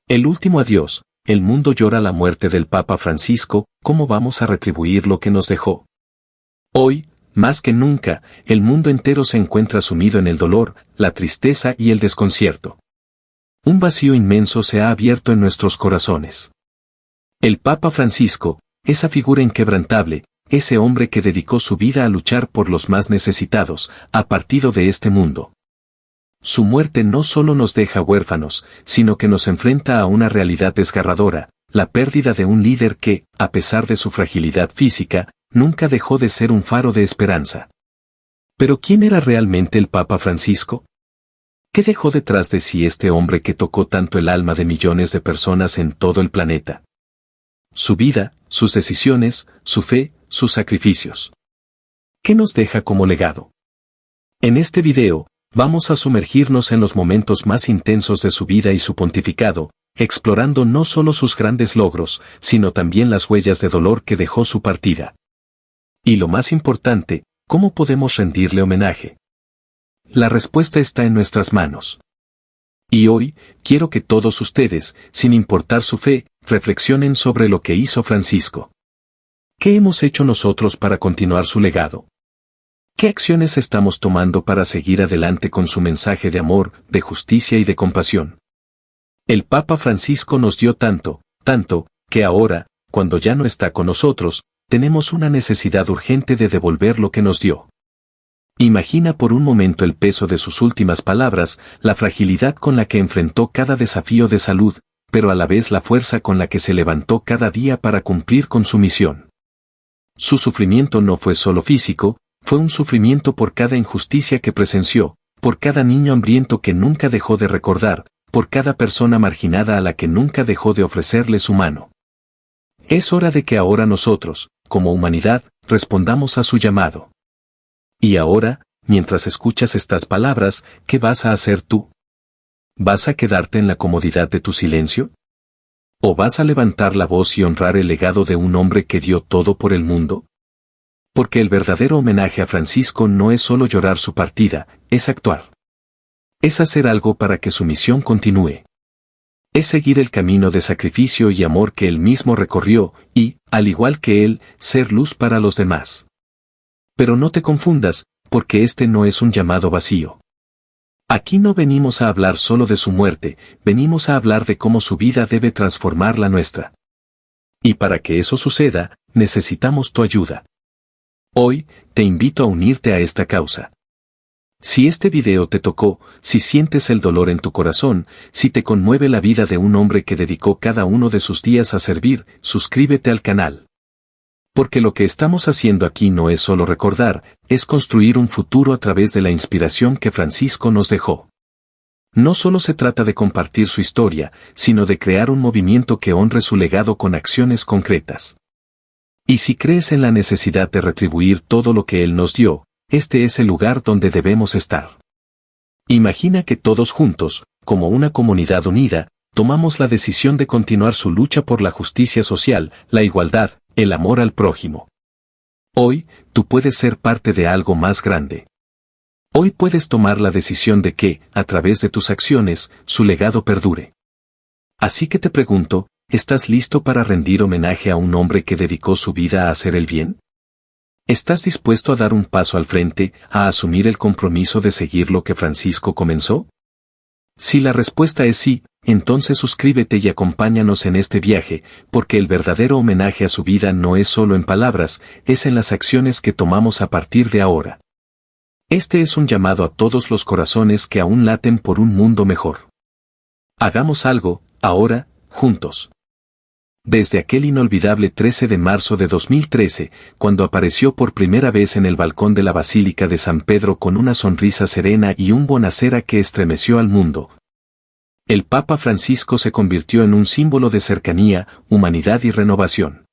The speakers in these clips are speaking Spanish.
El último adiós, el mundo llora la muerte del Papa Francisco, ¿cómo vamos a retribuir lo que nos dejó? Hoy, más que nunca, el mundo entero se encuentra sumido en el dolor, la tristeza y el desconcierto. Un vacío inmenso se ha abierto en nuestros corazones. El Papa Francisco, esa figura inquebrantable, ese hombre que dedicó su vida a luchar por los más necesitados, ha partido de este mundo. Su muerte no solo nos deja huérfanos, sino que nos enfrenta a una realidad desgarradora, la pérdida de un líder que, a pesar de su fragilidad física, nunca dejó de ser un faro de esperanza. ¿Pero quién era realmente el Papa Francisco? ¿Qué dejó detrás de sí este hombre que tocó tanto el alma de millones de personas en todo el planeta? Su vida, sus decisiones, su fe, sus sacrificios. ¿Qué nos deja como legado? En este video, vamos a sumergirnos en los momentos más intensos de su vida y su pontificado, explorando no solo sus grandes logros, sino también las huellas de dolor que dejó su partida. Y lo más importante, ¿cómo podemos rendirle homenaje? La respuesta está en nuestras manos. Y hoy, quiero que todos ustedes, sin importar su fe, reflexionen sobre lo que hizo Francisco. ¿Qué hemos hecho nosotros para continuar su legado? ¿Qué acciones estamos tomando para seguir adelante con su mensaje de amor, de justicia y de compasión? El Papa Francisco nos dio tanto, que ahora, cuando ya no está con nosotros, tenemos una necesidad urgente de devolver lo que nos dio. Imagina por un momento el peso de sus últimas palabras, la fragilidad con la que enfrentó cada desafío de salud, pero a la vez la fuerza con la que se levantó cada día para cumplir con su misión. Su sufrimiento no fue solo físico, fue un sufrimiento por cada injusticia que presenció, por cada niño hambriento que nunca dejó de recordar, por cada persona marginada a la que nunca dejó de ofrecerle su mano. Es hora de que ahora nosotros, como humanidad, respondamos a su llamado. Y ahora, mientras escuchas estas palabras, ¿qué vas a hacer tú? ¿Vas a quedarte en la comodidad de tu silencio? ¿O vas a levantar la voz y honrar el legado de un hombre que dio todo por el mundo? Porque el verdadero homenaje a Francisco no es solo llorar su partida, es actuar. Es hacer algo para que su misión continúe. Es seguir el camino de sacrificio y amor que él mismo recorrió y, al igual que él, ser luz para los demás. Pero no te confundas, porque este no es un llamado vacío. Aquí no venimos a hablar solo de su muerte, venimos a hablar de cómo su vida debe transformar la nuestra. Y para que eso suceda, necesitamos tu ayuda. Hoy, te invito a unirte a esta causa. Si este video te tocó, si sientes el dolor en tu corazón, si te conmueve la vida de un hombre que dedicó cada uno de sus días a servir, suscríbete al canal. Porque lo que estamos haciendo aquí no es solo recordar, es construir un futuro a través de la inspiración que Francisco nos dejó. No solo se trata de compartir su historia, sino de crear un movimiento que honre su legado con acciones concretas. Y si crees en la necesidad de retribuir todo lo que él nos dio, este es el lugar donde debemos estar. Imagina que todos juntos, como una comunidad unida, tomamos la decisión de continuar su lucha por la justicia social, la igualdad, el amor al prójimo. Hoy, tú puedes ser parte de algo más grande. Hoy puedes tomar la decisión de que, a través de tus acciones, su legado perdure. Así que te pregunto, ¿estás listo para rendir homenaje a un hombre que dedicó su vida a hacer el bien? ¿Estás dispuesto a dar un paso al frente, a asumir el compromiso de seguir lo que Francisco comenzó? Si la respuesta es sí, entonces suscríbete y acompáñanos en este viaje, porque el verdadero homenaje a su vida no es solo en palabras, es en las acciones que tomamos a partir de ahora. Este es un llamado a todos los corazones que aún laten por un mundo mejor. Hagamos algo, ahora, juntos. Desde aquel inolvidable 13 de marzo de 2013, cuando apareció por primera vez en el balcón de la Basílica de San Pedro con una sonrisa serena y un bonacera que estremeció al mundo, el Papa Francisco se convirtió en un símbolo de cercanía, humanidad y renovación.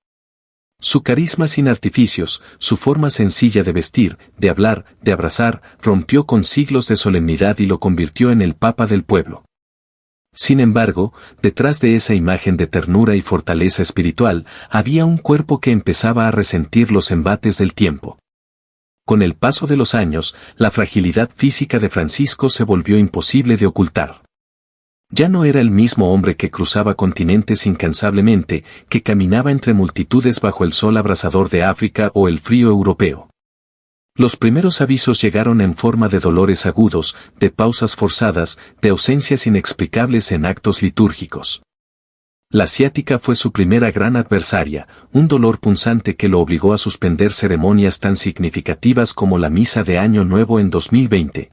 Su carisma sin artificios, su forma sencilla de vestir, de hablar, de abrazar, rompió con siglos de solemnidad y lo convirtió en el Papa del pueblo. Sin embargo, detrás de esa imagen de ternura y fortaleza espiritual, había un cuerpo que empezaba a resentir los embates del tiempo. Con el paso de los años, la fragilidad física de Francisco se volvió imposible de ocultar. Ya no era el mismo hombre que cruzaba continentes incansablemente, que caminaba entre multitudes bajo el sol abrasador de África o el frío europeo. Los primeros avisos llegaron en forma de dolores agudos, de pausas forzadas, de ausencias inexplicables en actos litúrgicos. La ciática fue su primera gran adversaria, un dolor punzante que lo obligó a suspender ceremonias tan significativas como la misa de Año Nuevo en 2020.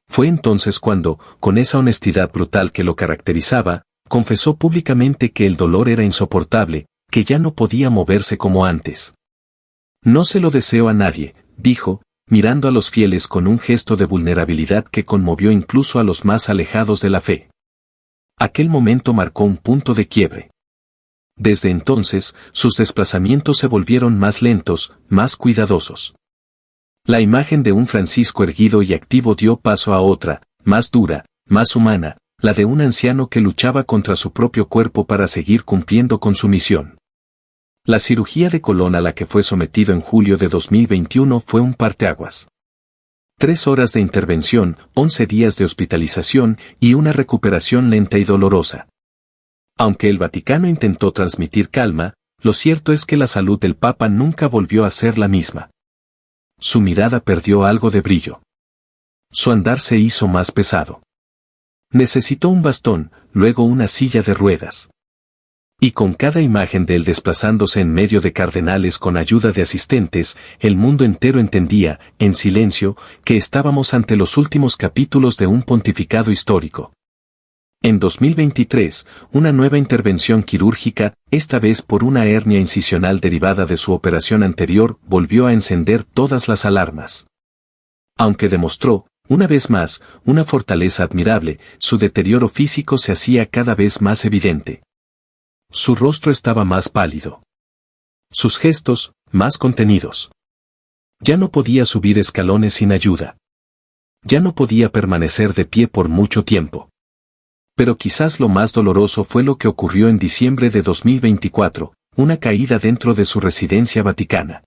Fue entonces cuando, con esa honestidad brutal que lo caracterizaba, confesó públicamente que el dolor era insoportable, que ya no podía moverse como antes. No se lo deseo a nadie, dijo, mirando a los fieles con un gesto de vulnerabilidad que conmovió incluso a los más alejados de la fe. Aquel momento marcó un punto de quiebre. Desde entonces, sus desplazamientos se volvieron más lentos, más cuidadosos. La imagen de un Francisco erguido y activo dio paso a otra, más dura, más humana, la de un anciano que luchaba contra su propio cuerpo para seguir cumpliendo con su misión. La cirugía de colon a la que fue sometido en julio de 2021 fue un parteaguas. 3 horas de intervención, 11 días de hospitalización y una recuperación lenta y dolorosa. Aunque el Vaticano intentó transmitir calma, lo cierto es que la salud del Papa nunca volvió a ser la misma. Su mirada perdió algo de brillo. Su andar se hizo más pesado. Necesitó un bastón, luego una silla de ruedas. Y con cada imagen de él desplazándose en medio de cardenales con ayuda de asistentes, el mundo entero entendía, en silencio, que estábamos ante los últimos capítulos de un pontificado histórico. En 2023, una nueva intervención quirúrgica, esta vez por una hernia incisional derivada de su operación anterior, volvió a encender todas las alarmas. Aunque demostró, una vez más, una fortaleza admirable, su deterioro físico se hacía cada vez más evidente. Su rostro estaba más pálido. Sus gestos, más contenidos. Ya no podía subir escalones sin ayuda. Ya no podía permanecer de pie por mucho tiempo. Pero quizás lo más doloroso fue lo que ocurrió en diciembre de 2024, una caída dentro de su residencia vaticana.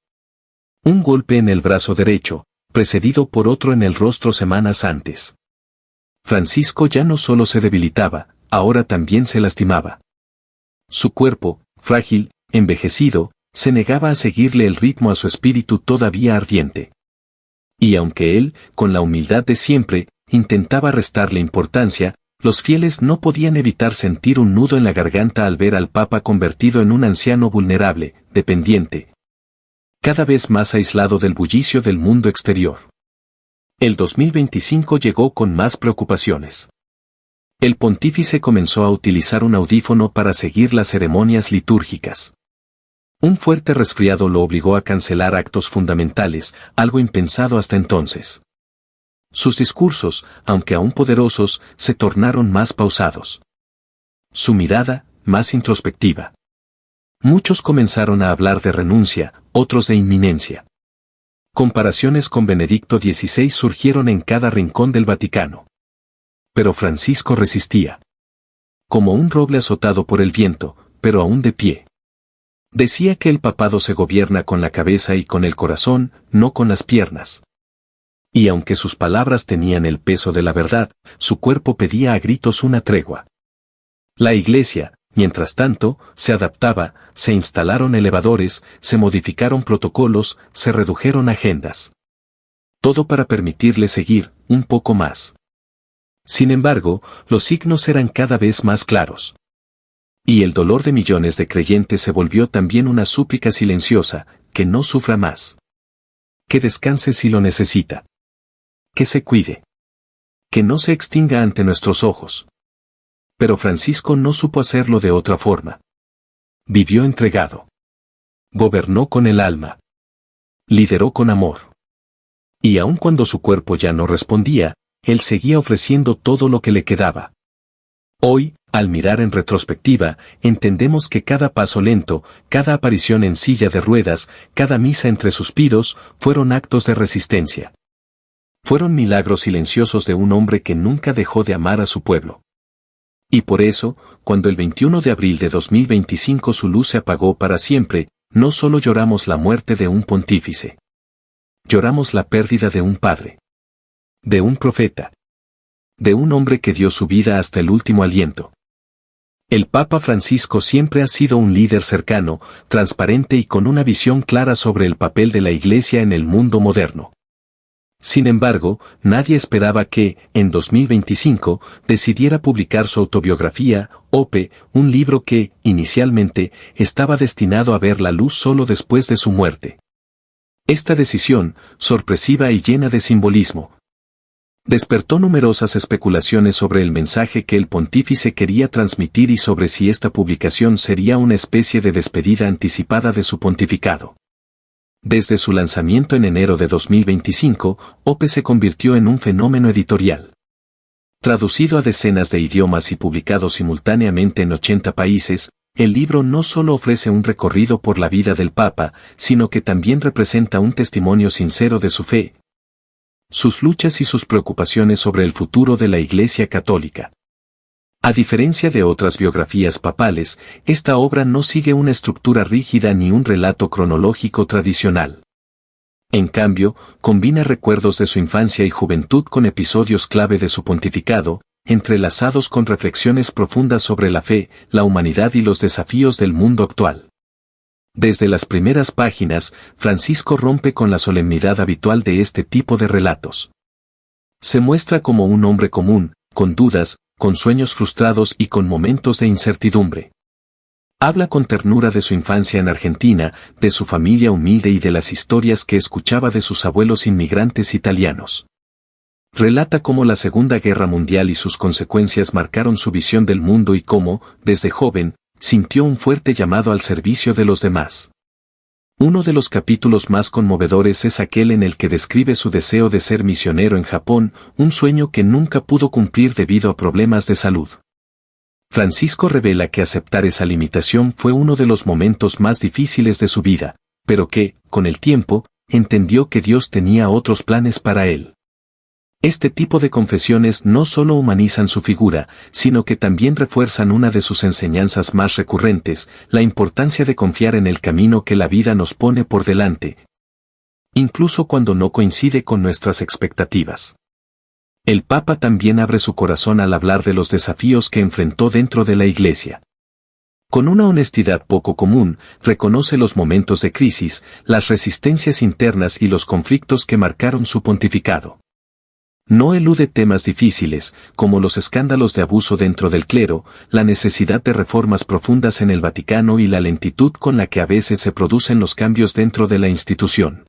Un golpe en el brazo derecho, precedido por otro en el rostro semanas antes. Francisco ya no solo se debilitaba, ahora también se lastimaba. Su cuerpo, frágil, envejecido, se negaba a seguirle el ritmo a su espíritu todavía ardiente. Y aunque él, con la humildad de siempre, intentaba restarle importancia, los fieles no podían evitar sentir un nudo en la garganta al ver al Papa convertido en un anciano vulnerable, dependiente. Cada vez más aislado del bullicio del mundo exterior. El 2025 llegó con más preocupaciones. El pontífice comenzó a utilizar un audífono para seguir las ceremonias litúrgicas. Un fuerte resfriado lo obligó a cancelar actos fundamentales, algo impensado hasta entonces. Sus discursos, aunque aún poderosos, se tornaron más pausados. Su mirada, más introspectiva. Muchos comenzaron a hablar de renuncia, otros de inminencia. Comparaciones con Benedicto XVI surgieron en cada rincón del Vaticano. Pero Francisco resistía. Como un roble azotado por el viento, pero aún de pie. Decía que el papado se gobierna con la cabeza y con el corazón, no con las piernas. Y aunque sus palabras tenían el peso de la verdad, su cuerpo pedía a gritos una tregua. La Iglesia, mientras tanto, se adaptaba, se instalaron elevadores, se modificaron protocolos, se redujeron agendas. Todo para permitirle seguir, un poco más. Sin embargo, los signos eran cada vez más claros. Y el dolor de millones de creyentes se volvió también una súplica silenciosa, que no sufra más. Que descanse si lo necesita. Que se cuide. Que no se extinga ante nuestros ojos. Pero Francisco no supo hacerlo de otra forma. Vivió entregado. Gobernó con el alma. Lideró con amor. Y aun cuando su cuerpo ya no respondía, él seguía ofreciendo todo lo que le quedaba. Hoy, al mirar en retrospectiva, entendemos que cada paso lento, cada aparición en silla de ruedas, cada misa entre suspiros, fueron actos de resistencia. Fueron milagros silenciosos de un hombre que nunca dejó de amar a su pueblo. Y por eso, cuando el 21 de abril de 2025 su luz se apagó para siempre, no solo lloramos la muerte de un pontífice. Lloramos la pérdida de un padre. De un profeta. De un hombre que dio su vida hasta el último aliento. El Papa Francisco siempre ha sido un líder cercano, transparente y con una visión clara sobre el papel de la Iglesia en el mundo moderno. Sin embargo, nadie esperaba que, en 2025, decidiera publicar su autobiografía, Ope, un libro que, inicialmente, estaba destinado a ver la luz solo después de su muerte. Esta decisión, sorpresiva y llena de simbolismo, despertó numerosas especulaciones sobre el mensaje que el pontífice quería transmitir y sobre si esta publicación sería una especie de despedida anticipada de su pontificado. Desde su lanzamiento en enero de 2025, Ope se convirtió en un fenómeno editorial. Traducido a decenas de idiomas y publicado simultáneamente en 80 países, el libro no solo ofrece un recorrido por la vida del Papa, sino que también representa un testimonio sincero de su fe, sus luchas y sus preocupaciones sobre el futuro de la Iglesia Católica. A diferencia de otras biografías papales, esta obra no sigue una estructura rígida ni un relato cronológico tradicional. En cambio, combina recuerdos de su infancia y juventud con episodios clave de su pontificado, entrelazados con reflexiones profundas sobre la fe, la humanidad y los desafíos del mundo actual. Desde las primeras páginas, Francisco rompe con la solemnidad habitual de este tipo de relatos. Se muestra como un hombre común, con dudas, con sueños frustrados y con momentos de incertidumbre. Habla con ternura de su infancia en Argentina, de su familia humilde y de las historias que escuchaba de sus abuelos inmigrantes italianos. Relata cómo la Segunda Guerra Mundial y sus consecuencias marcaron su visión del mundo y cómo, desde joven, sintió un fuerte llamado al servicio de los demás. Uno de los capítulos más conmovedores es aquel en el que describe su deseo de ser misionero en Japón, un sueño que nunca pudo cumplir debido a problemas de salud. Francisco revela que aceptar esa limitación fue uno de los momentos más difíciles de su vida, pero que, con el tiempo, entendió que Dios tenía otros planes para él. Este tipo de confesiones no solo humanizan su figura, sino que también refuerzan una de sus enseñanzas más recurrentes, la importancia de confiar en el camino que la vida nos pone por delante, incluso cuando no coincide con nuestras expectativas. El Papa también abre su corazón al hablar de los desafíos que enfrentó dentro de la Iglesia. Con una honestidad poco común, reconoce los momentos de crisis, las resistencias internas y los conflictos que marcaron su pontificado. No elude temas difíciles, como los escándalos de abuso dentro del clero, la necesidad de reformas profundas en el Vaticano y la lentitud con la que a veces se producen los cambios dentro de la institución.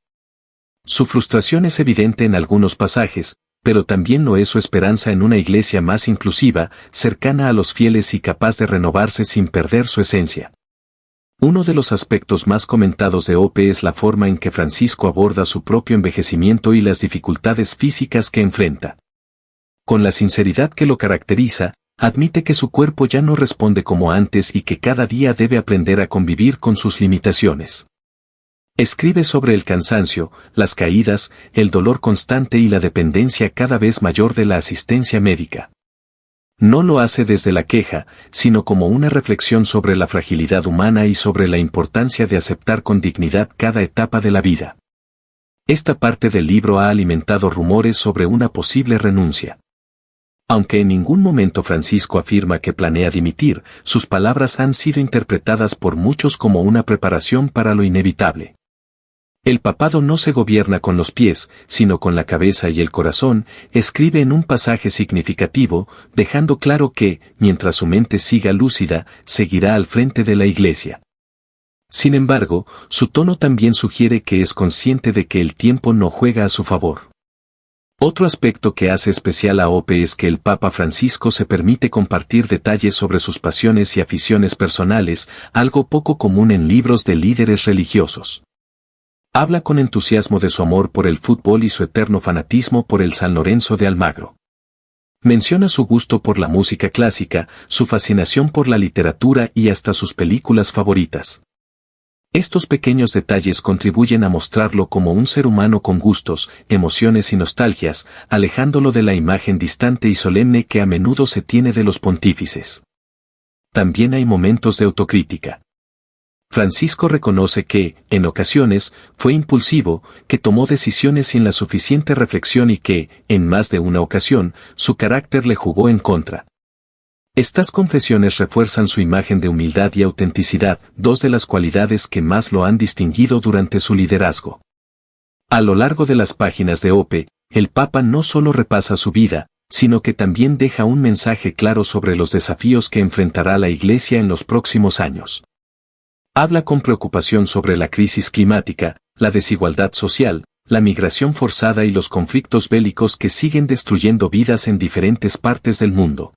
Su frustración es evidente en algunos pasajes, pero también lo es su esperanza en una iglesia más inclusiva, cercana a los fieles y capaz de renovarse sin perder su esencia. Uno de los aspectos más comentados de Ope es la forma en que Francisco aborda su propio envejecimiento y las dificultades físicas que enfrenta. Con la sinceridad que lo caracteriza, admite que su cuerpo ya no responde como antes y que cada día debe aprender a convivir con sus limitaciones. Escribe sobre el cansancio, las caídas, el dolor constante y la dependencia cada vez mayor de la asistencia médica. No lo hace desde la queja, sino como una reflexión sobre la fragilidad humana y sobre la importancia de aceptar con dignidad cada etapa de la vida. Esta parte del libro ha alimentado rumores sobre una posible renuncia. Aunque en ningún momento Francisco afirma que planea dimitir, sus palabras han sido interpretadas por muchos como una preparación para lo inevitable. El papado no se gobierna con los pies, sino con la cabeza y el corazón, escribe en un pasaje significativo, dejando claro que, mientras su mente siga lúcida, seguirá al frente de la Iglesia. Sin embargo, su tono también sugiere que es consciente de que el tiempo no juega a su favor. Otro aspecto que hace especial a Ope es que el Papa Francisco se permite compartir detalles sobre sus pasiones y aficiones personales, algo poco común en libros de líderes religiosos. Habla con entusiasmo de su amor por el fútbol y su eterno fanatismo por el San Lorenzo de Almagro. Menciona su gusto por la música clásica, su fascinación por la literatura y hasta sus películas favoritas. Estos pequeños detalles contribuyen a mostrarlo como un ser humano con gustos, emociones y nostalgias, alejándolo de la imagen distante y solemne que a menudo se tiene de los pontífices. También hay momentos de autocrítica. Francisco reconoce que, en ocasiones, fue impulsivo, que tomó decisiones sin la suficiente reflexión y que, en más de una ocasión, su carácter le jugó en contra. Estas confesiones refuerzan su imagen de humildad y autenticidad, dos de las cualidades que más lo han distinguido durante su liderazgo. A lo largo de las páginas de Ope, el Papa no solo repasa su vida, sino que también deja un mensaje claro sobre los desafíos que enfrentará la Iglesia en los próximos años. Habla con preocupación sobre la crisis climática, la desigualdad social, la migración forzada y los conflictos bélicos que siguen destruyendo vidas en diferentes partes del mundo.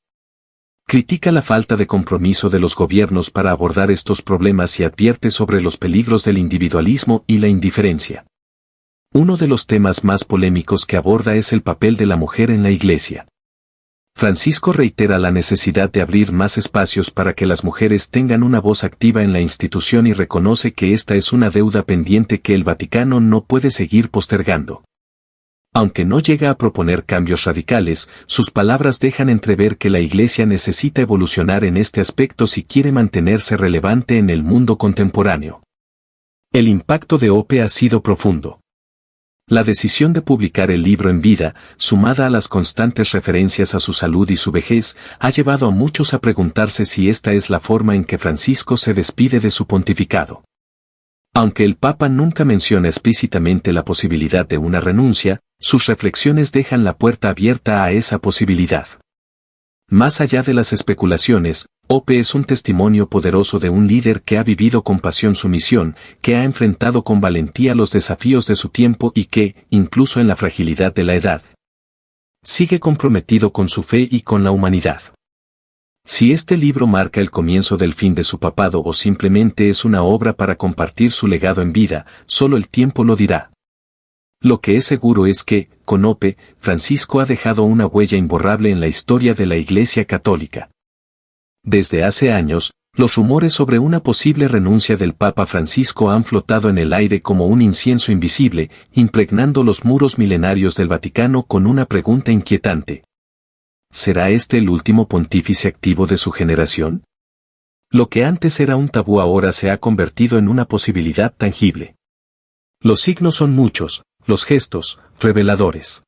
Critica la falta de compromiso de los gobiernos para abordar estos problemas y advierte sobre los peligros del individualismo y la indiferencia. Uno de los temas más polémicos que aborda es el papel de la mujer en la Iglesia. Francisco reitera la necesidad de abrir más espacios para que las mujeres tengan una voz activa en la institución y reconoce que esta es una deuda pendiente que el Vaticano no puede seguir postergando. Aunque no llega a proponer cambios radicales, sus palabras dejan entrever que la Iglesia necesita evolucionar en este aspecto si quiere mantenerse relevante en el mundo contemporáneo. El impacto de Ope ha sido profundo. La decisión de publicar el libro en vida, sumada a las constantes referencias a su salud y su vejez, ha llevado a muchos a preguntarse si esta es la forma en que Francisco se despide de su pontificado. Aunque el Papa nunca menciona explícitamente la posibilidad de una renuncia, sus reflexiones dejan la puerta abierta a esa posibilidad. Más allá de las especulaciones, Ope es un testimonio poderoso de un líder que ha vivido con pasión su misión, que ha enfrentado con valentía los desafíos de su tiempo y que, incluso en la fragilidad de la edad, sigue comprometido con su fe y con la humanidad. Si este libro marca el comienzo del fin de su papado o simplemente es una obra para compartir su legado en vida, solo el tiempo lo dirá. Lo que es seguro es que, con Ope, Francisco ha dejado una huella imborrable en la historia de la Iglesia Católica. Desde hace años, los rumores sobre una posible renuncia del Papa Francisco han flotado en el aire como un incienso invisible, impregnando los muros milenarios del Vaticano con una pregunta inquietante. ¿Será este el último pontífice activo de su generación? Lo que antes era un tabú ahora se ha convertido en una posibilidad tangible. Los signos son muchos, los gestos, reveladores.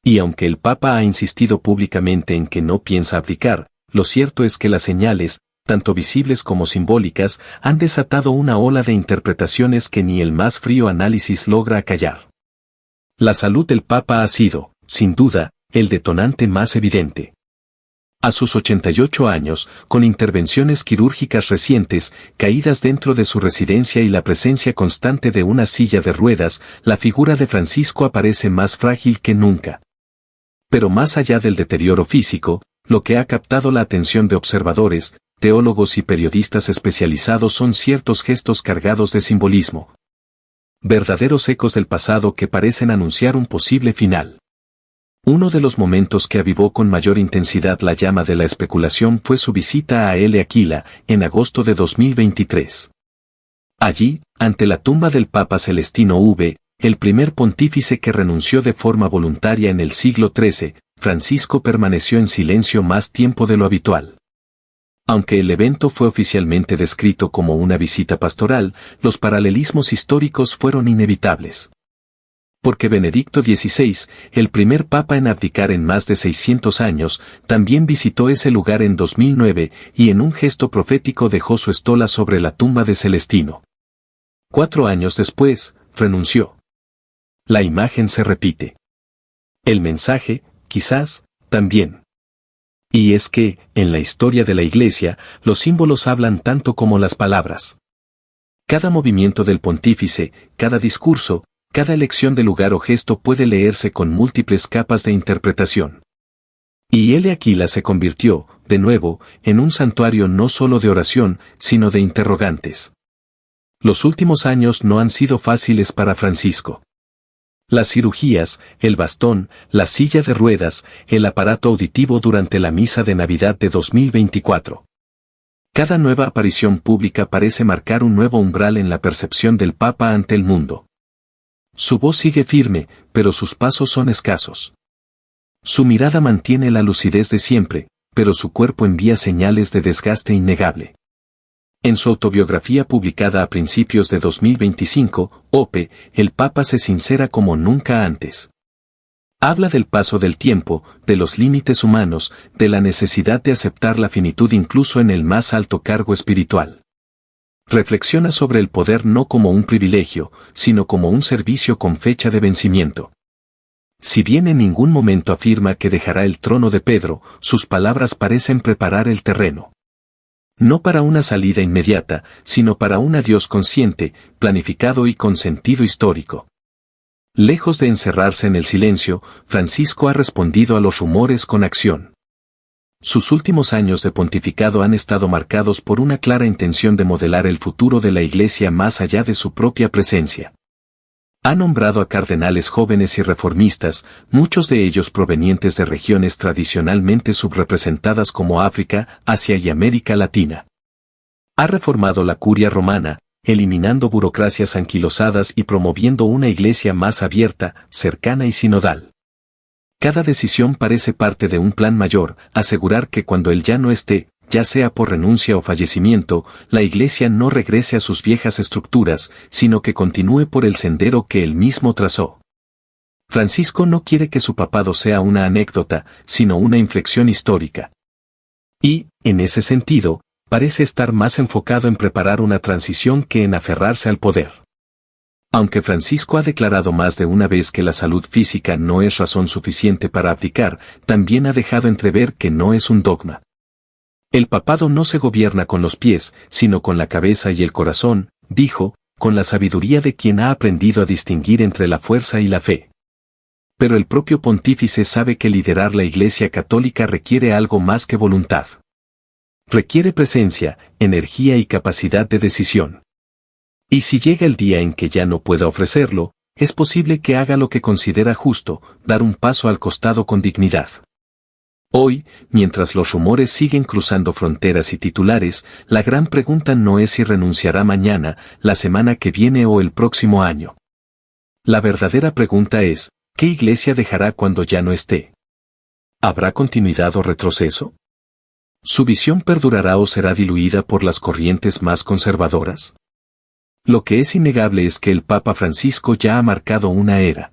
Y aunque el Papa ha insistido públicamente en que no piensa abdicar, lo cierto es que las señales, tanto visibles como simbólicas, han desatado una ola de interpretaciones que ni el más frío análisis logra acallar. La salud del Papa ha sido, sin duda, el detonante más evidente. A sus 88 años, con intervenciones quirúrgicas recientes, caídas dentro de su residencia y la presencia constante de una silla de ruedas, la figura de Francisco aparece más frágil que nunca. Pero más allá del deterioro físico, lo que ha captado la atención de observadores, teólogos y periodistas especializados son ciertos gestos cargados de simbolismo. Verdaderos ecos del pasado que parecen anunciar un posible final. Uno de los momentos que avivó con mayor intensidad la llama de la especulación fue su visita a L. Aquila, en agosto de 2023. Allí, ante la tumba del Papa Celestino V, el primer pontífice que renunció de forma voluntaria en el siglo XIII, Francisco permaneció en silencio más tiempo de lo habitual. Aunque el evento fue oficialmente descrito como una visita pastoral, los paralelismos históricos fueron inevitables. Porque Benedicto XVI, el primer papa en abdicar en más de 600 años, también visitó ese lugar en 2009 y en un gesto profético dejó su estola sobre la tumba de Celestino. 4 años después, renunció. La imagen se repite. El mensaje, quizás, también. Y es que, en la historia de la Iglesia, los símbolos hablan tanto como las palabras. Cada movimiento del pontífice, cada discurso, cada elección de lugar o gesto puede leerse con múltiples capas de interpretación. Y L. Aquila se convirtió, de nuevo, en un santuario no solo de oración, sino de interrogantes. Los últimos años no han sido fáciles para Francisco. Las cirugías, el bastón, la silla de ruedas, el aparato auditivo durante la misa de Navidad de 2024. Cada nueva aparición pública parece marcar un nuevo umbral en la percepción del Papa ante el mundo. Su voz sigue firme, pero sus pasos son escasos. Su mirada mantiene la lucidez de siempre, pero su cuerpo envía señales de desgaste innegable. En su autobiografía publicada a principios de 2025, Ope, el Papa se sincera como nunca antes. Habla del paso del tiempo, de los límites humanos, de la necesidad de aceptar la finitud incluso en el más alto cargo espiritual. Reflexiona sobre el poder no como un privilegio, sino como un servicio con fecha de vencimiento. Si bien en ningún momento afirma que dejará el trono de Pedro, sus palabras parecen preparar el terreno. No para una salida inmediata, sino para un adiós consciente, planificado y con sentido histórico. Lejos de encerrarse en el silencio, Francisco ha respondido a los rumores con acción. Sus últimos años de pontificado han estado marcados por una clara intención de modelar el futuro de la Iglesia más allá de su propia presencia. Ha nombrado a cardenales jóvenes y reformistas, muchos de ellos provenientes de regiones tradicionalmente subrepresentadas como África, Asia y América Latina. Ha reformado la curia romana, eliminando burocracias anquilosadas y promoviendo una iglesia más abierta, cercana y sinodal. Cada decisión parece parte de un plan mayor, asegurar que cuando él ya no esté, ya sea por renuncia o fallecimiento, la iglesia no regrese a sus viejas estructuras, sino que continúe por el sendero que él mismo trazó. Francisco no quiere que su papado sea una anécdota, sino una inflexión histórica. Y, en ese sentido, parece estar más enfocado en preparar una transición que en aferrarse al poder. Aunque Francisco ha declarado más de una vez que la salud física no es razón suficiente para abdicar, también ha dejado entrever que no es un dogma. El papado no se gobierna con los pies, sino con la cabeza y el corazón, dijo, con la sabiduría de quien ha aprendido a distinguir entre la fuerza y la fe. Pero el propio pontífice sabe que liderar la Iglesia Católica requiere algo más que voluntad. Requiere presencia, energía y capacidad de decisión. Y si llega el día en que ya no pueda ofrecerlo, es posible que haga lo que considera justo, dar un paso al costado con dignidad. Hoy, mientras los rumores siguen cruzando fronteras y titulares, la gran pregunta no es si renunciará mañana, la semana que viene o el próximo año. La verdadera pregunta es, ¿qué iglesia dejará cuando ya no esté? ¿Habrá continuidad o retroceso? ¿Su visión perdurará o será diluida por las corrientes más conservadoras? Lo que es innegable es que el Papa Francisco ya ha marcado una era.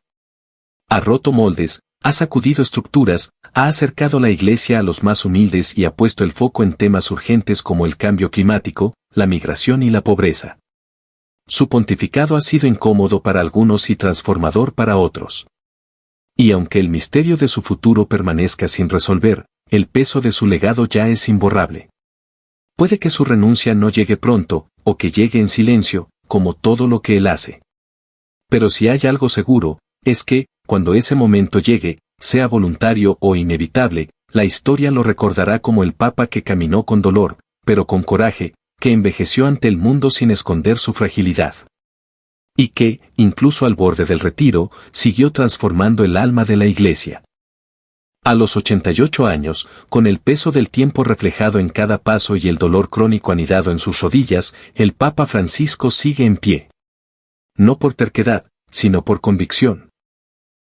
Ha roto moldes, ha sacudido estructuras, ha acercado la Iglesia a los más humildes y ha puesto el foco en temas urgentes como el cambio climático, la migración y la pobreza. Su pontificado ha sido incómodo para algunos y transformador para otros. Y aunque el misterio de su futuro permanezca sin resolver, el peso de su legado ya es imborrable. Puede que su renuncia no llegue pronto, o que llegue en silencio, como todo lo que él hace. Pero si hay algo seguro, es que, cuando ese momento llegue, sea voluntario o inevitable, la historia lo recordará como el Papa que caminó con dolor, pero con coraje, que envejeció ante el mundo sin esconder su fragilidad. Y que, incluso al borde del retiro, siguió transformando el alma de la Iglesia. A los 88 años, con el peso del tiempo reflejado en cada paso y el dolor crónico anidado en sus rodillas, el Papa Francisco sigue en pie. No por terquedad, sino por convicción.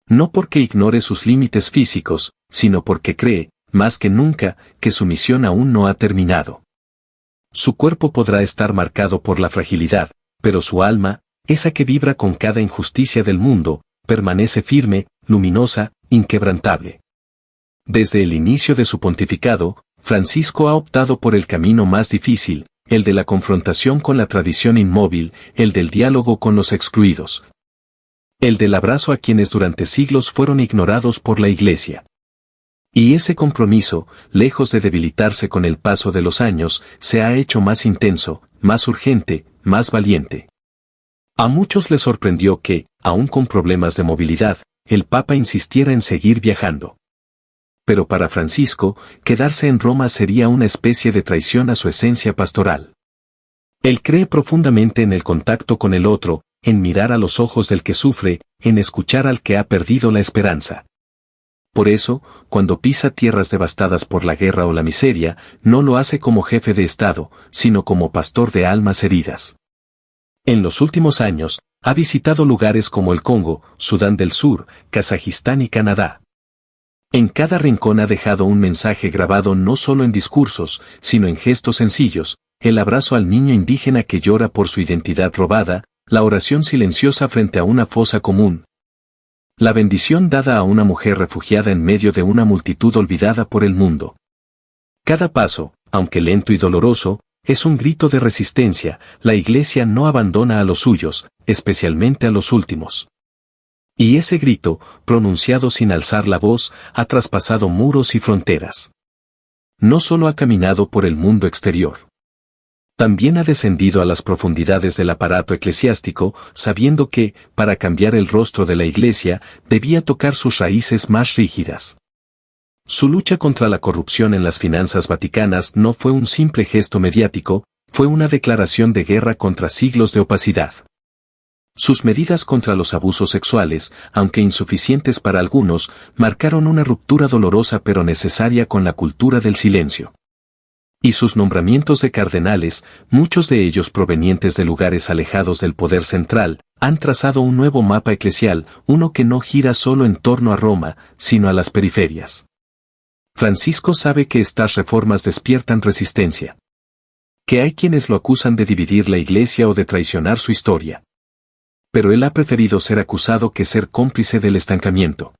No porque ignore sus límites físicos, sino porque cree, más que nunca, que su misión aún no ha terminado. Su cuerpo podrá estar marcado por la fragilidad, pero su alma, esa que vibra con cada injusticia del mundo, permanece firme, luminosa, inquebrantable. Desde el inicio de su pontificado, Francisco ha optado por el camino más difícil, el de la confrontación con la tradición inmóvil, el del diálogo con los excluidos. El del abrazo a quienes durante siglos fueron ignorados por la Iglesia. Y ese compromiso, lejos de debilitarse con el paso de los años, se ha hecho más intenso, más urgente, más valiente. A muchos les sorprendió que, aun con problemas de movilidad, el Papa insistiera en seguir viajando. Pero para Francisco, quedarse en Roma sería una especie de traición a su esencia pastoral. Él cree profundamente en el contacto con el otro, en mirar a los ojos del que sufre, en escuchar al que ha perdido la esperanza. Por eso, cuando pisa tierras devastadas por la guerra o la miseria, no lo hace como jefe de Estado, sino como pastor de almas heridas. En los últimos años, ha visitado lugares como el Congo, Sudán del Sur, Kazajistán y Canadá. En cada rincón ha dejado un mensaje grabado no solo en discursos, sino en gestos sencillos, el abrazo al niño indígena que llora por su identidad robada, la oración silenciosa frente a una fosa común. La bendición dada a una mujer refugiada en medio de una multitud olvidada por el mundo. Cada paso, aunque lento y doloroso, es un grito de resistencia. La Iglesia no abandona a los suyos, especialmente a los últimos. Y ese grito, pronunciado sin alzar la voz, ha traspasado muros y fronteras. No solo ha caminado por el mundo exterior. También ha descendido a las profundidades del aparato eclesiástico, sabiendo que, para cambiar el rostro de la Iglesia, debía tocar sus raíces más rígidas. Su lucha contra la corrupción en las finanzas vaticanas no fue un simple gesto mediático, fue una declaración de guerra contra siglos de opacidad. Sus medidas contra los abusos sexuales, aunque insuficientes para algunos, marcaron una ruptura dolorosa pero necesaria con la cultura del silencio. Y sus nombramientos de cardenales, muchos de ellos provenientes de lugares alejados del poder central, han trazado un nuevo mapa eclesial, uno que no gira solo en torno a Roma, sino a las periferias. Francisco sabe que estas reformas despiertan resistencia. Que hay quienes lo acusan de dividir la Iglesia o de traicionar su historia. Pero él ha preferido ser acusado que ser cómplice del estancamiento.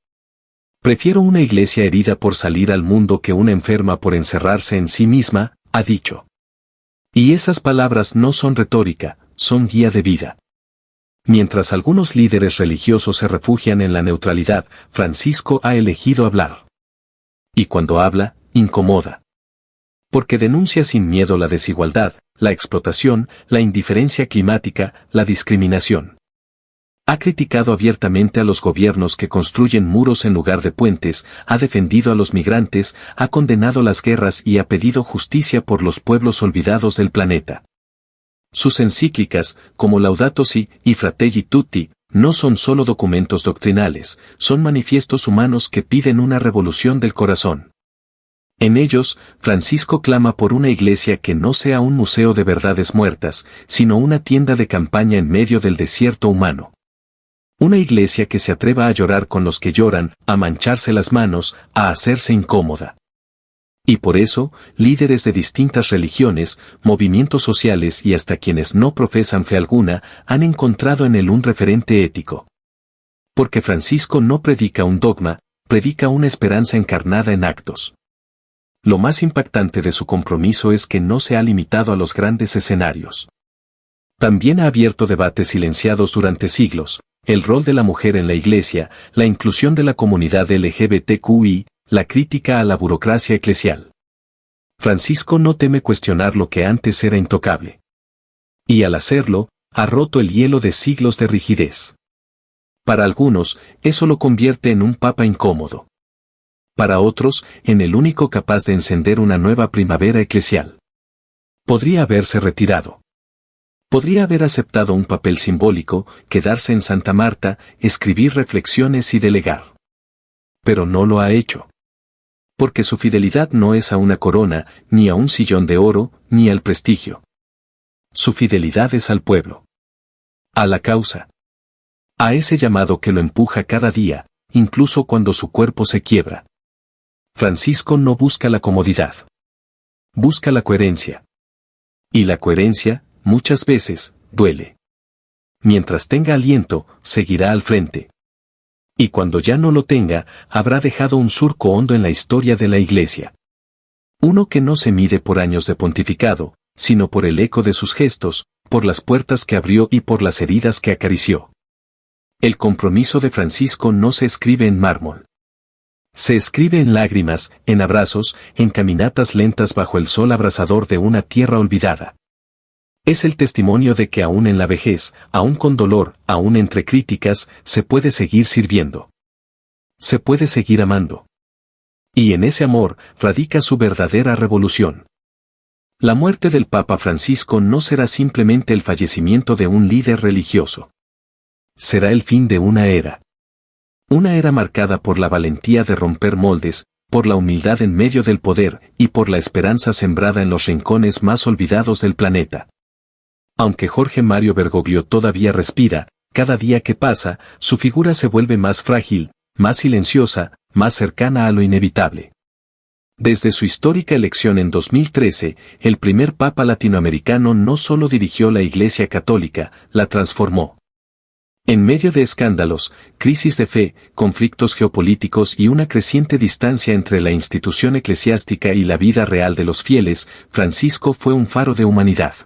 Prefiero una Iglesia herida por salir al mundo que una enferma por encerrarse en sí misma, ha dicho. Y esas palabras no son retórica, son guía de vida. Mientras algunos líderes religiosos se refugian en la neutralidad, Francisco ha elegido hablar. Y cuando habla, incomoda. Porque denuncia sin miedo la desigualdad, la explotación, la indiferencia climática, la discriminación. Ha criticado abiertamente a los gobiernos que construyen muros en lugar de puentes, ha defendido a los migrantes, ha condenado las guerras y ha pedido justicia por los pueblos olvidados del planeta. Sus encíclicas, como Laudato Si y Fratelli Tutti, no son solo documentos doctrinales, son manifiestos humanos que piden una revolución del corazón. En ellos, Francisco clama por una iglesia que no sea un museo de verdades muertas, sino una tienda de campaña en medio del desierto humano. Una iglesia que se atreva a llorar con los que lloran, a mancharse las manos, a hacerse incómoda. Y por eso, líderes de distintas religiones, movimientos sociales y hasta quienes no profesan fe alguna, han encontrado en él un referente ético. Porque Francisco no predica un dogma, predica una esperanza encarnada en actos. Lo más impactante de su compromiso es que no se ha limitado a los grandes escenarios. También ha abierto debates silenciados durante siglos. El rol de la mujer en la Iglesia, la inclusión de la comunidad LGBTQI, la crítica a la burocracia eclesial. Francisco no teme cuestionar lo que antes era intocable. Y al hacerlo, ha roto el hielo de siglos de rigidez. Para algunos, eso lo convierte en un papa incómodo. Para otros, en el único capaz de encender una nueva primavera eclesial. Podría haberse retirado. Podría haber aceptado un papel simbólico, quedarse en Santa Marta, escribir reflexiones y delegar. Pero no lo ha hecho. Porque su fidelidad no es a una corona, ni a un sillón de oro, ni al prestigio. Su fidelidad es al pueblo. A la causa. A ese llamado que lo empuja cada día, incluso cuando su cuerpo se quiebra. Francisco no busca la comodidad. Busca la coherencia. Y la coherencia, muchas veces, duele. Mientras tenga aliento, seguirá al frente. Y cuando ya no lo tenga, habrá dejado un surco hondo en la historia de la Iglesia. Uno que no se mide por años de pontificado, sino por el eco de sus gestos, por las puertas que abrió y por las heridas que acarició. El compromiso de Francisco no se escribe en mármol. Se escribe en lágrimas, en abrazos, en caminatas lentas bajo el sol abrasador de una tierra olvidada. Es el testimonio de que aún en la vejez, aún con dolor, aún entre críticas, se puede seguir sirviendo. Se puede seguir amando. Y en ese amor radica su verdadera revolución. La muerte del Papa Francisco no será simplemente el fallecimiento de un líder religioso. Será el fin de una era. Una era marcada por la valentía de romper moldes, por la humildad en medio del poder y por la esperanza sembrada en los rincones más olvidados del planeta. Aunque Jorge Mario Bergoglio todavía respira, cada día que pasa, su figura se vuelve más frágil, más silenciosa, más cercana a lo inevitable. Desde su histórica elección en 2013, el primer papa latinoamericano no solo dirigió la Iglesia Católica, la transformó. En medio de escándalos, crisis de fe, conflictos geopolíticos y una creciente distancia entre la institución eclesiástica y la vida real de los fieles, Francisco fue un faro de humanidad.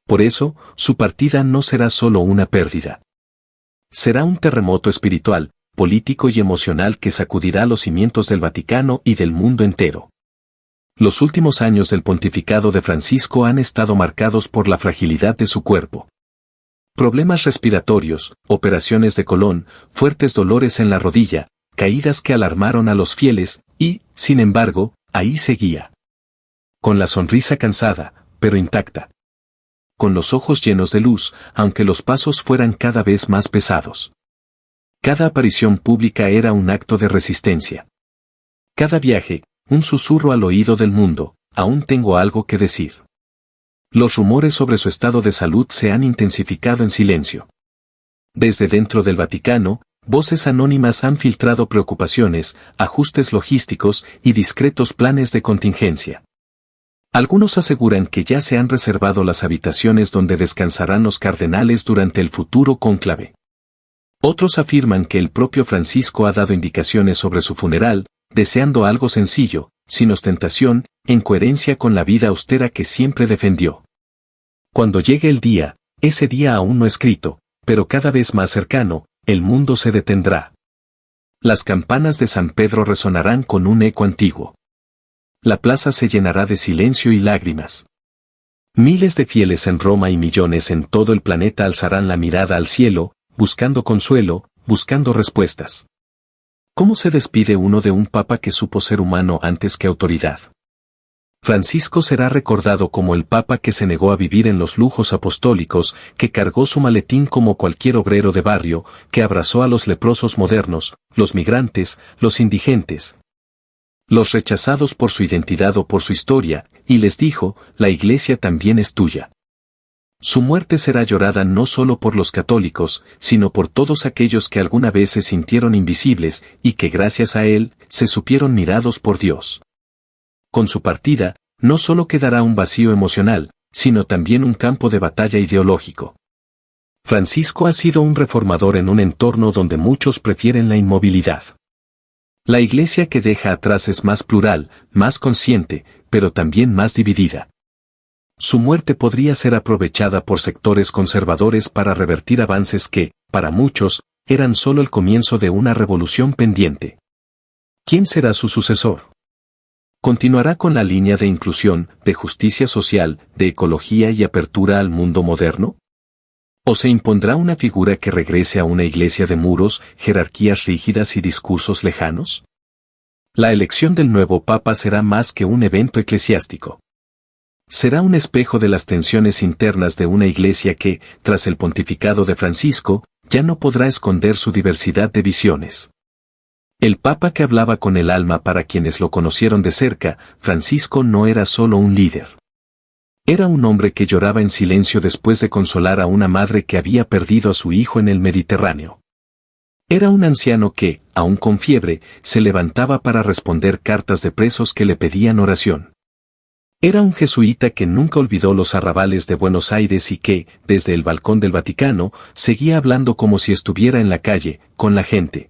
Por eso, su partida no será solo una pérdida. Será un terremoto espiritual, político y emocional que sacudirá los cimientos del Vaticano y del mundo entero. Los últimos años del pontificado de Francisco han estado marcados por la fragilidad de su cuerpo. Problemas respiratorios, operaciones de colon, fuertes dolores en la rodilla, caídas que alarmaron a los fieles, y, sin embargo, ahí seguía. Con la sonrisa cansada, pero intacta. Con los ojos llenos de luz, aunque los pasos fueran cada vez más pesados. Cada aparición pública era un acto de resistencia. Cada viaje, un susurro al oído del mundo, aún tengo algo que decir. Los rumores sobre su estado de salud se han intensificado en silencio. Desde dentro del Vaticano, voces anónimas han filtrado preocupaciones, ajustes logísticos y discretos planes de contingencia. Algunos aseguran que ya se han reservado las habitaciones donde descansarán los cardenales durante el futuro cónclave. Otros afirman que el propio Francisco ha dado indicaciones sobre su funeral, deseando algo sencillo, sin ostentación, en coherencia con la vida austera que siempre defendió. Cuando llegue el día, ese día aún no escrito, pero cada vez más cercano, el mundo se detendrá. Las campanas de San Pedro resonarán con un eco antiguo. La plaza se llenará de silencio y lágrimas. Miles de fieles en Roma y millones en todo el planeta alzarán la mirada al cielo, buscando consuelo, buscando respuestas. ¿Cómo se despide uno de un papa que supo ser humano antes que autoridad? Francisco será recordado como el papa que se negó a vivir en los lujos apostólicos, que cargó su maletín como cualquier obrero de barrio, que abrazó a los leprosos modernos, los migrantes, los indigentes, los rechazados por su identidad o por su historia, y les dijo, la Iglesia también es tuya. Su muerte será llorada no solo por los católicos, sino por todos aquellos que alguna vez se sintieron invisibles, y que gracias a él, se supieron mirados por Dios. Con su partida, no solo quedará un vacío emocional, sino también un campo de batalla ideológico. Francisco ha sido un reformador en un entorno donde muchos prefieren la inmovilidad. La Iglesia que deja atrás es más plural, más consciente, pero también más dividida. Su muerte podría ser aprovechada por sectores conservadores para revertir avances que, para muchos, eran solo el comienzo de una revolución pendiente. ¿Quién será su sucesor? ¿Continuará con la línea de inclusión, de justicia social, de ecología y apertura al mundo moderno? ¿O se impondrá una figura que regrese a una iglesia de muros, jerarquías rígidas y discursos lejanos? La elección del nuevo papa será más que un evento eclesiástico. Será un espejo de las tensiones internas de una iglesia que, tras el pontificado de Francisco, ya no podrá esconder su diversidad de visiones. El papa que hablaba con el alma para quienes lo conocieron de cerca, Francisco no era solo un líder. Era un hombre que lloraba en silencio después de consolar a una madre que había perdido a su hijo en el Mediterráneo. Era un anciano que, aún con fiebre, se levantaba para responder cartas de presos que le pedían oración. Era un jesuita que nunca olvidó los arrabales de Buenos Aires y que, desde el balcón del Vaticano, seguía hablando como si estuviera en la calle, con la gente.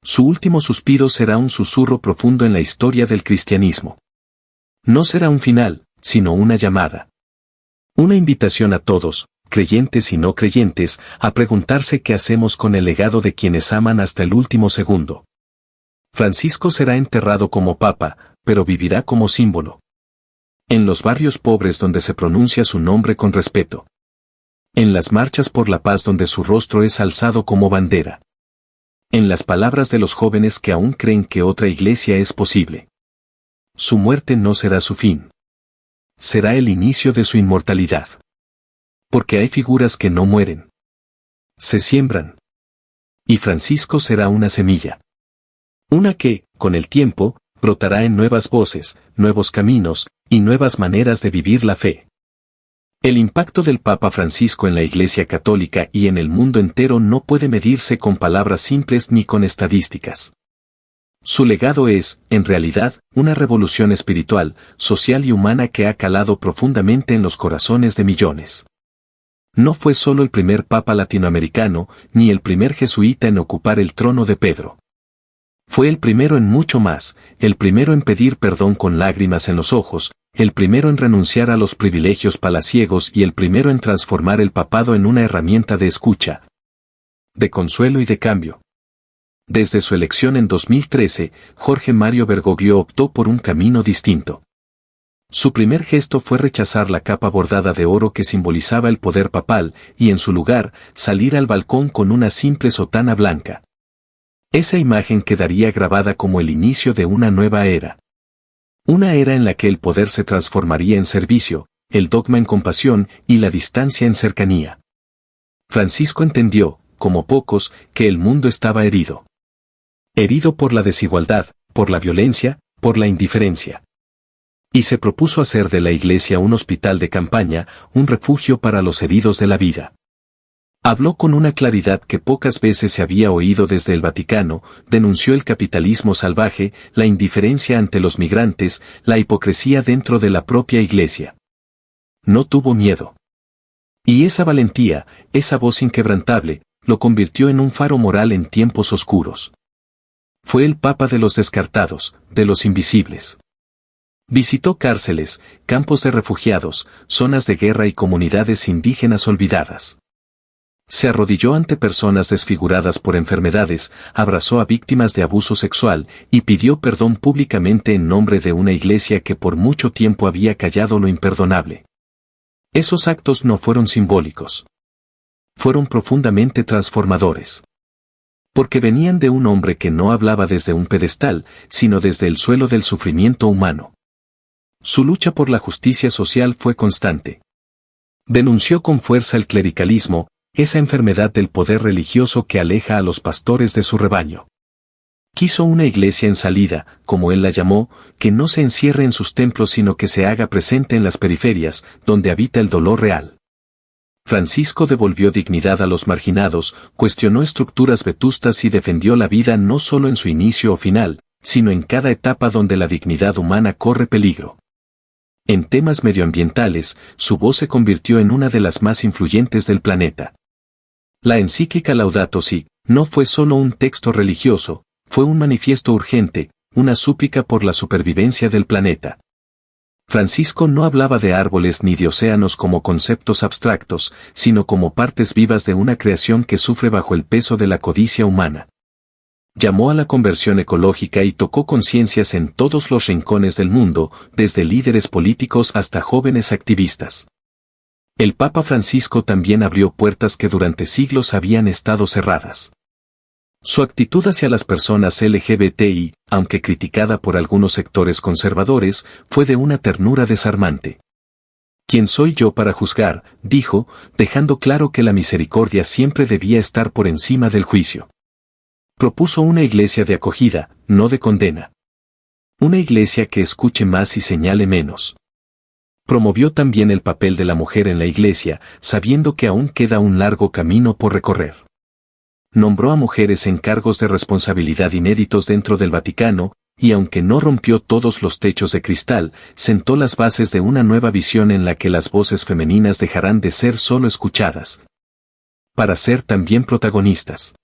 Su último suspiro será un susurro profundo en la historia del cristianismo. No será un final, sino una llamada. Una invitación a todos, creyentes y no creyentes, a preguntarse qué hacemos con el legado de quienes aman hasta el último segundo. Francisco será enterrado como papa, pero vivirá como símbolo. En los barrios pobres donde se pronuncia su nombre con respeto. En las marchas por la paz donde su rostro es alzado como bandera. En las palabras de los jóvenes que aún creen que otra iglesia es posible. Su muerte no será su fin. Será el inicio de su inmortalidad. Porque hay figuras que no mueren. Se siembran. Y Francisco será una semilla. Una que, con el tiempo, brotará en nuevas voces, nuevos caminos, y nuevas maneras de vivir la fe. El impacto del Papa Francisco en la Iglesia Católica y en el mundo entero no puede medirse con palabras simples ni con estadísticas. Su legado es, en realidad, una revolución espiritual, social y humana que ha calado profundamente en los corazones de millones. No fue solo el primer papa latinoamericano, ni el primer jesuita en ocupar el trono de Pedro. Fue el primero en mucho más, el primero en pedir perdón con lágrimas en los ojos, el primero en renunciar a los privilegios palaciegos y el primero en transformar el papado en una herramienta de escucha, de consuelo y de cambio. Desde su elección en 2013, Jorge Mario Bergoglio optó por un camino distinto. Su primer gesto fue rechazar la capa bordada de oro que simbolizaba el poder papal y en su lugar, salir al balcón con una simple sotana blanca. Esa imagen quedaría grabada como el inicio de una nueva era. Una era en la que el poder se transformaría en servicio, el dogma en compasión y la distancia en cercanía. Francisco entendió, como pocos, que el mundo estaba herido. Herido por la desigualdad, por la violencia, por la indiferencia. Y se propuso hacer de la Iglesia un hospital de campaña, un refugio para los heridos de la vida. Habló con una claridad que pocas veces se había oído desde el Vaticano, denunció el capitalismo salvaje, la indiferencia ante los migrantes, la hipocresía dentro de la propia Iglesia. No tuvo miedo. Y esa valentía, esa voz inquebrantable, lo convirtió en un faro moral en tiempos oscuros. Fue el Papa de los descartados, de los invisibles. Visitó cárceles, campos de refugiados, zonas de guerra y comunidades indígenas olvidadas. Se arrodilló ante personas desfiguradas por enfermedades, abrazó a víctimas de abuso sexual y pidió perdón públicamente en nombre de una iglesia que por mucho tiempo había callado lo imperdonable. Esos actos no fueron simbólicos. Fueron profundamente transformadores. Porque venían de un hombre que no hablaba desde un pedestal, sino desde el suelo del sufrimiento humano. Su lucha por la justicia social fue constante. Denunció con fuerza el clericalismo, esa enfermedad del poder religioso que aleja a los pastores de su rebaño. Quiso una iglesia en salida, como él la llamó, que no se encierre en sus templos sino que se haga presente en las periferias, donde habita el dolor real. Francisco devolvió dignidad a los marginados, cuestionó estructuras vetustas y defendió la vida no solo en su inicio o final, sino en cada etapa donde la dignidad humana corre peligro. En temas medioambientales, su voz se convirtió en una de las más influyentes del planeta. La encíclica Laudato Si no fue solo un texto religioso, fue un manifiesto urgente, una súplica por la supervivencia del planeta. Francisco no hablaba de árboles ni de océanos como conceptos abstractos, sino como partes vivas de una creación que sufre bajo el peso de la codicia humana. Llamó a la conversión ecológica y tocó conciencias en todos los rincones del mundo, desde líderes políticos hasta jóvenes activistas. El Papa Francisco también abrió puertas que durante siglos habían estado cerradas. Su actitud hacia las personas LGBTI, aunque criticada por algunos sectores conservadores, fue de una ternura desarmante. ¿Quién soy yo para juzgar?, dijo, dejando claro que la misericordia siempre debía estar por encima del juicio. Propuso una iglesia de acogida, no de condena. Una iglesia que escuche más y señale menos. Promovió también el papel de la mujer en la iglesia, sabiendo que aún queda un largo camino por recorrer. Nombró a mujeres en cargos de responsabilidad inéditos dentro del Vaticano, y aunque no rompió todos los techos de cristal, sentó las bases de una nueva visión en la que las voces femeninas dejarán de ser solo escuchadas, para ser también protagonistas.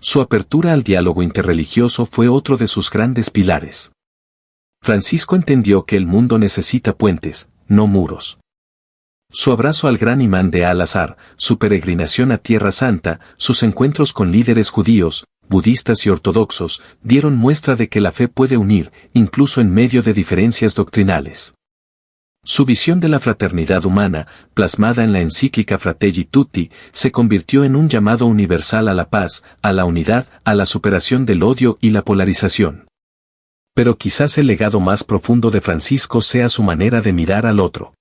Su apertura al diálogo interreligioso fue otro de sus grandes pilares. Francisco entendió que el mundo necesita puentes, no muros. Su abrazo al gran imán de Al-Azhar, su peregrinación a Tierra Santa, sus encuentros con líderes judíos, budistas y ortodoxos, dieron muestra de que la fe puede unir, incluso en medio de diferencias doctrinales. Su visión de la fraternidad humana, plasmada en la encíclica Fratelli Tutti, se convirtió en un llamado universal a la paz, a la unidad, a la superación del odio y la polarización. Pero quizás el legado más profundo de Francisco sea su manera de mirar al otro.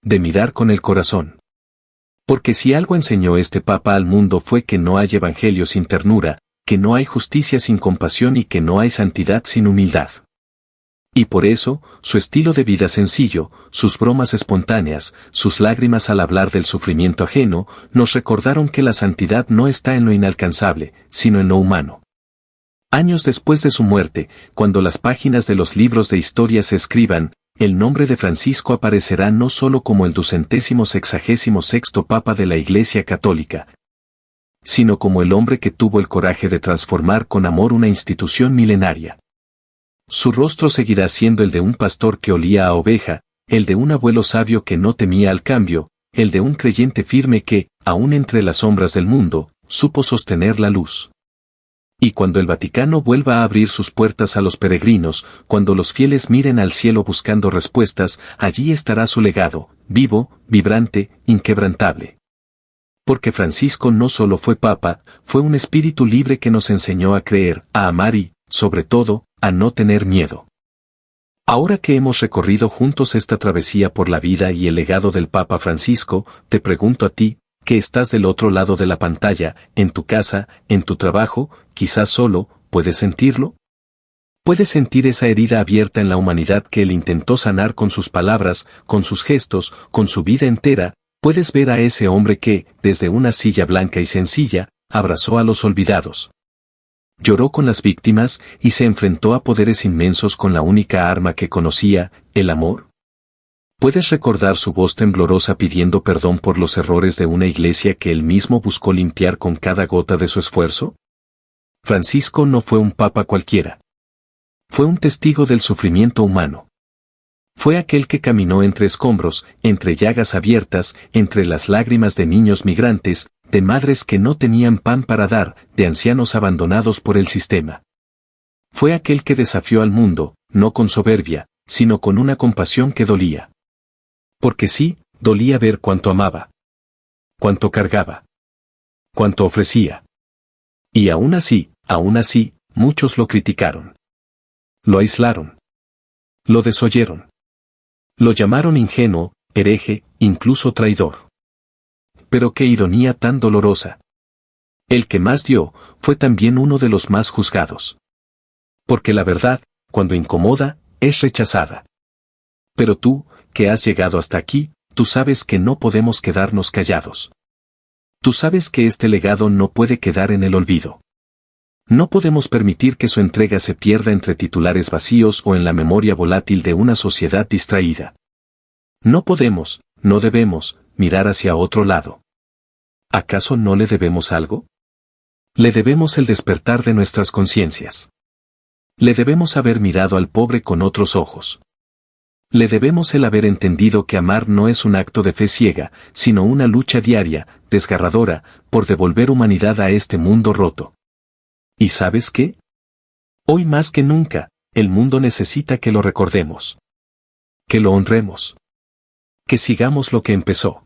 De mirar con el corazón. Porque si algo enseñó este Papa al mundo fue que no hay evangelio sin ternura, que no hay justicia sin compasión y que no hay santidad sin humildad. Y por eso, su estilo de vida sencillo, sus bromas espontáneas, sus lágrimas al hablar del sufrimiento ajeno, nos recordaron que la santidad no está en lo inalcanzable, sino en lo humano. Años después de su muerte, cuando las páginas de los libros de historia se escriban, el nombre de Francisco aparecerá no solo como el 266º Papa de la Iglesia Católica, sino como el hombre que tuvo el coraje de transformar con amor una institución milenaria. Su rostro seguirá siendo el de un pastor que olía a oveja, el de un abuelo sabio que no temía al cambio, el de un creyente firme que, aun entre las sombras del mundo, supo sostener la luz. Y cuando el Vaticano vuelva a abrir sus puertas a los peregrinos, cuando los fieles miren al cielo buscando respuestas, allí estará su legado, vivo, vibrante, inquebrantable. Porque Francisco no solo fue papa, fue un espíritu libre que nos enseñó a creer, a amar y, sobre todo, a no tener miedo. Ahora que hemos recorrido juntos esta travesía por la vida y el legado del Papa Francisco, te pregunto a ti, que estás del otro lado de la pantalla, en tu casa, en tu trabajo, quizás solo, ¿puedes sentirlo? ¿Puedes sentir esa herida abierta en la humanidad que él intentó sanar con sus palabras, con sus gestos, con su vida entera? ¿Puedes ver a ese hombre que, desde una silla blanca y sencilla, abrazó a los olvidados? Lloró con las víctimas y se enfrentó a poderes inmensos con la única arma que conocía, el amor. ¿Puedes recordar su voz temblorosa pidiendo perdón por los errores de una iglesia que él mismo buscó limpiar con cada gota de su esfuerzo? Francisco no fue un papa cualquiera. Fue un testigo del sufrimiento humano. Fue aquel que caminó entre escombros, entre llagas abiertas, entre las lágrimas de niños migrantes, de madres que no tenían pan para dar, de ancianos abandonados por el sistema. Fue aquel que desafió al mundo, no con soberbia, sino con una compasión que dolía. Porque sí, dolía ver cuánto amaba, cuánto cargaba, cuánto ofrecía. Y aún así, muchos lo criticaron. Lo aislaron. Lo desoyeron. Lo llamaron ingenuo, hereje, incluso traidor. Pero qué ironía tan dolorosa. El que más dio, fue también uno de los más juzgados. Porque la verdad, cuando incomoda, es rechazada. Pero tú, que has llegado hasta aquí, tú sabes que no podemos quedarnos callados. Tú sabes que este legado no puede quedar en el olvido. No podemos permitir que su entrega se pierda entre titulares vacíos o en la memoria volátil de una sociedad distraída. No podemos, no debemos, mirar hacia otro lado. ¿Acaso no le debemos algo? Le debemos el despertar de nuestras conciencias. Le debemos haber mirado al pobre con otros ojos. Le debemos el haber entendido que amar no es un acto de fe ciega, sino una lucha diaria, desgarradora, por devolver humanidad a este mundo roto. ¿Y sabes qué? Hoy más que nunca, el mundo necesita que lo recordemos. Que lo honremos. Que sigamos lo que empezó.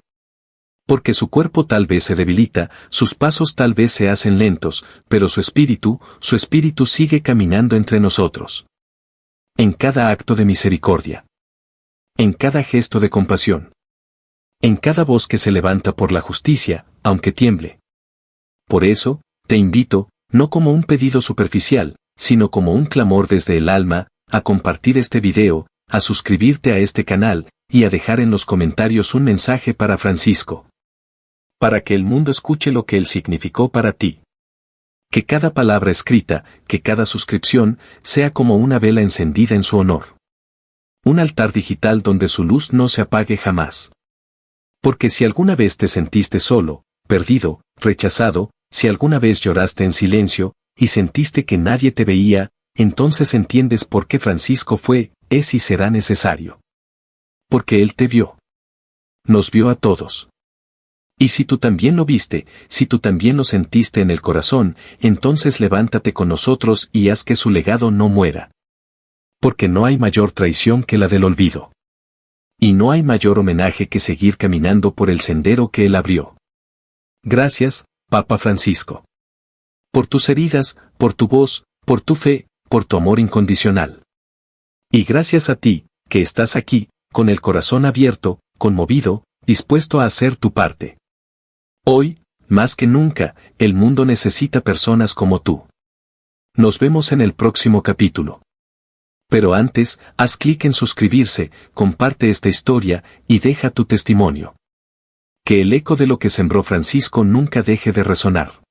Porque su cuerpo tal vez se debilita, sus pasos tal vez se hacen lentos, pero su espíritu sigue caminando entre nosotros. En cada acto de misericordia. En cada gesto de compasión. En cada voz que se levanta por la justicia, aunque tiemble. Por eso, te invito, no como un pedido superficial, sino como un clamor desde el alma, a compartir este video, a suscribirte a este canal, y a dejar en los comentarios un mensaje para Francisco. Para que el mundo escuche lo que él significó para ti. Que cada palabra escrita, que cada suscripción, sea como una vela encendida en su honor. Un altar digital donde su luz no se apague jamás. Porque si alguna vez te sentiste solo, perdido, rechazado, si alguna vez lloraste en silencio, y sentiste que nadie te veía, entonces entiendes por qué Francisco fue, es y será necesario. Porque él te vio. Nos vio a todos. Y si tú también lo viste, si tú también lo sentiste en el corazón, entonces levántate con nosotros y haz que su legado no muera. Porque no hay mayor traición que la del olvido. Y no hay mayor homenaje que seguir caminando por el sendero que él abrió. Gracias, Papa Francisco. Por tus heridas, por tu voz, por tu fe, por tu amor incondicional. Y gracias a ti, que estás aquí, con el corazón abierto, conmovido, dispuesto a hacer tu parte. Hoy, más que nunca, el mundo necesita personas como tú. Nos vemos en el próximo capítulo. Pero antes, haz clic en suscribirse, comparte esta historia, y deja tu testimonio. Que el eco de lo que sembró Francisco nunca deje de resonar.